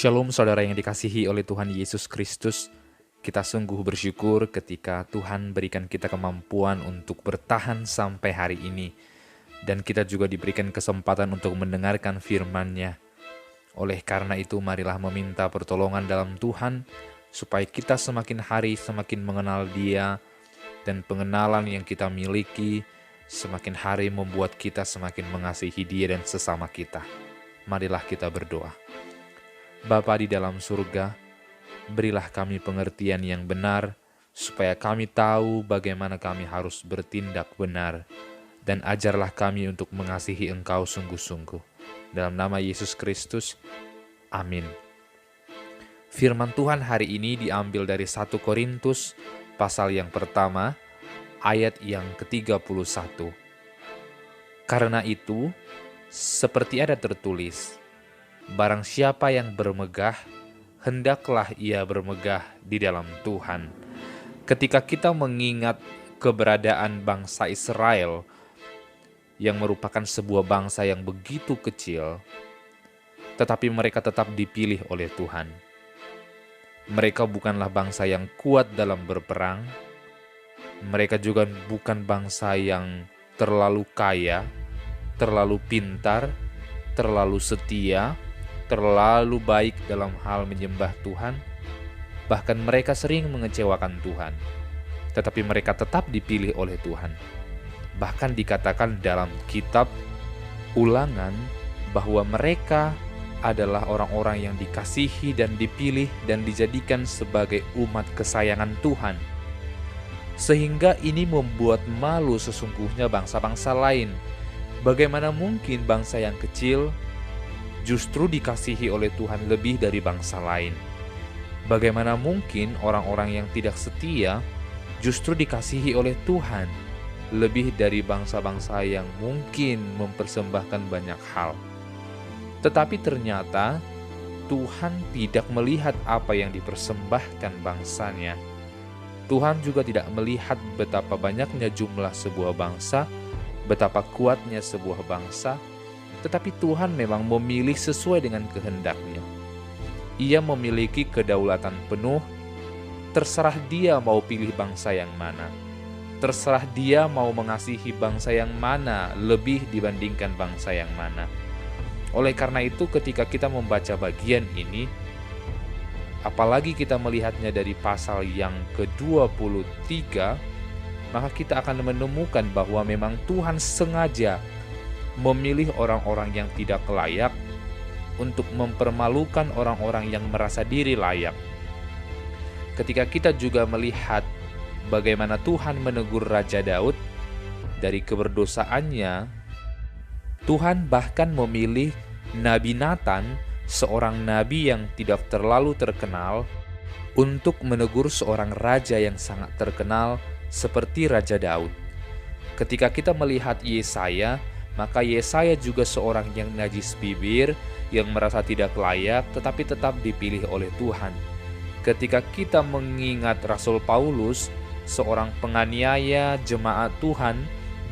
Shalom saudara yang dikasihi oleh Tuhan Yesus Kristus. Kita sungguh bersyukur ketika Tuhan berikan kita kemampuan untuk bertahan sampai hari ini. Dan kita juga diberikan kesempatan untuk mendengarkan firman-Nya. Oleh karena itu marilah meminta pertolongan dalam Tuhan, supaya kita semakin hari semakin mengenal Dia, dan pengenalan yang kita miliki semakin hari membuat kita semakin mengasihi Dia dan sesama kita. Marilah kita berdoa. Bapa di dalam surga, berilah kami pengertian yang benar, supaya kami tahu bagaimana kami harus bertindak benar, dan ajarlah kami untuk mengasihi Engkau sungguh-sungguh. Dalam nama Yesus Kristus, amin. Firman Tuhan hari ini diambil dari 1 Korintus, pasal yang pertama, ayat yang ke-31. Karena itu, seperti ada tertulis, barang siapa yang bermegah, hendaklah ia bermegah di dalam Tuhan. Ketika kita mengingat keberadaan bangsa Israel, yang merupakan sebuah bangsa yang begitu kecil, tetapi mereka tetap dipilih oleh Tuhan. Mereka bukanlah bangsa yang kuat dalam berperang, mereka juga bukan bangsa yang terlalu kaya, terlalu pintar, terlalu setia, terlalu baik dalam hal menyembah Tuhan. Bahkan mereka sering mengecewakan Tuhan, tetapi mereka tetap dipilih oleh Tuhan. Bahkan dikatakan dalam kitab Ulangan bahwa mereka adalah orang-orang yang dikasihi dan dipilih dan dijadikan sebagai umat kesayangan Tuhan. Sehingga ini membuat malu sesungguhnya bangsa-bangsa lain. Bagaimana mungkin bangsa yang kecil justru dikasihi oleh Tuhan lebih dari bangsa lain? Bagaimana mungkin orang-orang yang tidak setia justru dikasihi oleh Tuhan lebih dari bangsa-bangsa yang mungkin mempersembahkan banyak hal? Tetapi ternyata Tuhan tidak melihat apa yang dipersembahkan bangsanya. Tuhan juga tidak melihat betapa banyaknya jumlah sebuah bangsa, betapa kuatnya sebuah bangsa, tetapi Tuhan memang memilih sesuai dengan kehendak-Nya. Ia memiliki kedaulatan penuh, terserah Dia mau pilih bangsa yang mana. Terserah Dia mau mengasihi bangsa yang mana lebih dibandingkan bangsa yang mana. Oleh karena itu ketika kita membaca bagian ini, apalagi kita melihatnya dari pasal yang ke-23, maka kita akan menemukan bahwa memang Tuhan sengaja memilih orang-orang yang tidak layak untuk mempermalukan orang-orang yang merasa diri layak. Ketika kita juga melihat bagaimana Tuhan menegur Raja Daud dari keberdosaannya, Tuhan bahkan memilih Nabi Nathan, seorang nabi yang tidak terlalu terkenal, untuk menegur seorang raja yang sangat terkenal seperti Raja Daud. Ketika kita melihat Yesaya, maka Yesaya juga seorang yang najis bibir, yang merasa tidak layak, tetapi tetap dipilih oleh Tuhan. Ketika kita mengingat Rasul Paulus, seorang penganiaya jemaat Tuhan,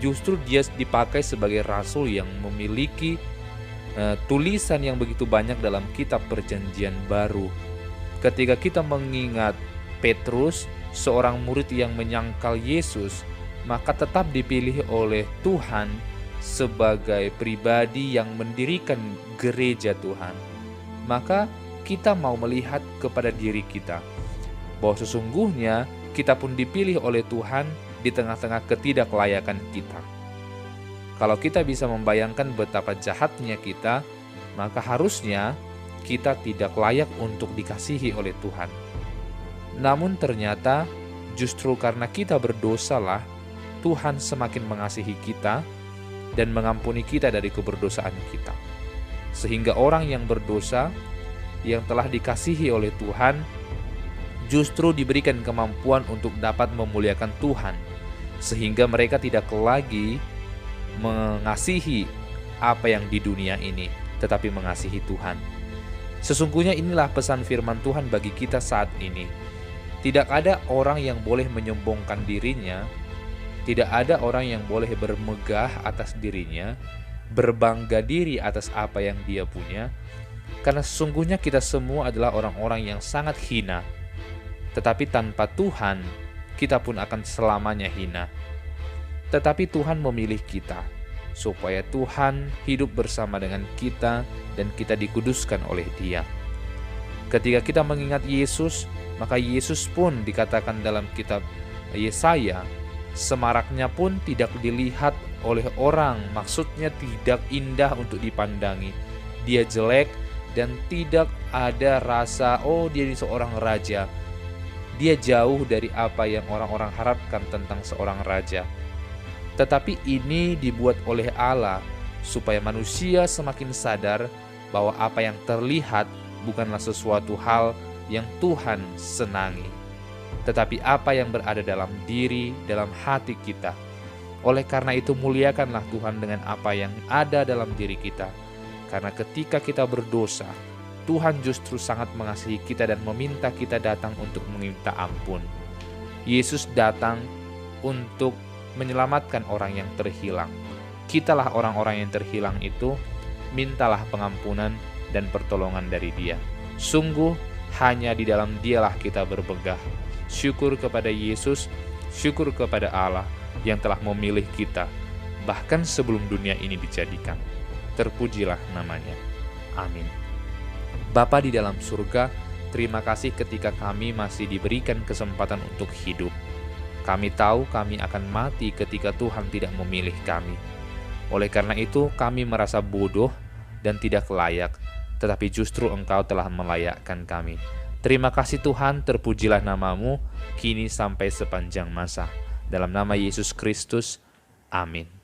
justru dia dipakai sebagai rasul yang memiliki tulisan yang begitu banyak dalam kitab Perjanjian Baru. Ketika kita mengingat Petrus, seorang murid yang menyangkal Yesus, maka tetap dipilih oleh Tuhan sebagai pribadi yang mendirikan gereja Tuhan. Maka kita mau melihat kepada diri kita bahwa sesungguhnya kita pun dipilih oleh Tuhan di tengah-tengah ketidaklayakan kita. Kalau kita bisa membayangkan betapa jahatnya kita, maka harusnya kita tidak layak untuk dikasihi oleh Tuhan. Namun ternyata justru karena kita berdosalah, Tuhan semakin mengasihi kita dan mengampuni kita dari keberdosaan kita. Sehingga orang yang berdosa, yang telah dikasihi oleh Tuhan, justru diberikan kemampuan untuk dapat memuliakan Tuhan, sehingga mereka tidak lagi mengasihi apa yang di dunia ini, tetapi mengasihi Tuhan. Sesungguhnya inilah pesan firman Tuhan bagi kita saat ini. Tidak ada orang yang boleh menyombongkan dirinya, tidak ada orang yang boleh bermegah atas dirinya, berbangga diri atas apa yang dia punya, Karena sesungguhnya kita semua adalah orang-orang yang sangat hina. Tetapi tanpa Tuhan, kita pun akan selamanya hina. Tetapi Tuhan memilih kita, supaya Tuhan hidup bersama dengan kita dan kita dikuduskan oleh Dia. Ketika kita mengingat Yesus, maka Yesus pun dikatakan dalam kitab Yesaya, semaraknya pun tidak dilihat oleh orang, maksudnya tidak indah untuk dipandangi. Dia jelek dan tidak ada rasa, oh dia ini seorang raja. Dia jauh dari apa yang orang-orang harapkan tentang seorang raja. Tetapi ini dibuat oleh Allah supaya manusia semakin sadar bahwa apa yang terlihat bukanlah sesuatu hal yang Tuhan senangi, tetapi apa yang berada dalam diri, dalam hati kita. Oleh karena itu muliakanlah Tuhan dengan apa yang ada dalam diri kita. Karena ketika kita berdosa, Tuhan justru sangat mengasihi kita dan meminta kita datang untuk meminta ampun. Yesus datang untuk menyelamatkan orang yang terhilang. Kitalah orang-orang yang terhilang itu, mintalah pengampunan dan pertolongan dari Dia. Sungguh hanya di dalam Dialah kita bermegah. Syukur kepada Yesus, syukur kepada Allah yang telah memilih kita, bahkan sebelum dunia ini dijadikan. Terpujilah namanya. Amin. Bapa di dalam surga, terima kasih ketika kami masih diberikan kesempatan untuk hidup. Kami tahu kami akan mati ketika Tuhan tidak memilih kami. Oleh karena itu kami merasa bodoh dan tidak layak, tetapi justru Engkau telah melayakkan kami. Terima kasih Tuhan, terpujilah nama-Mu, kini sampai sepanjang masa. Dalam nama Yesus Kristus, amin.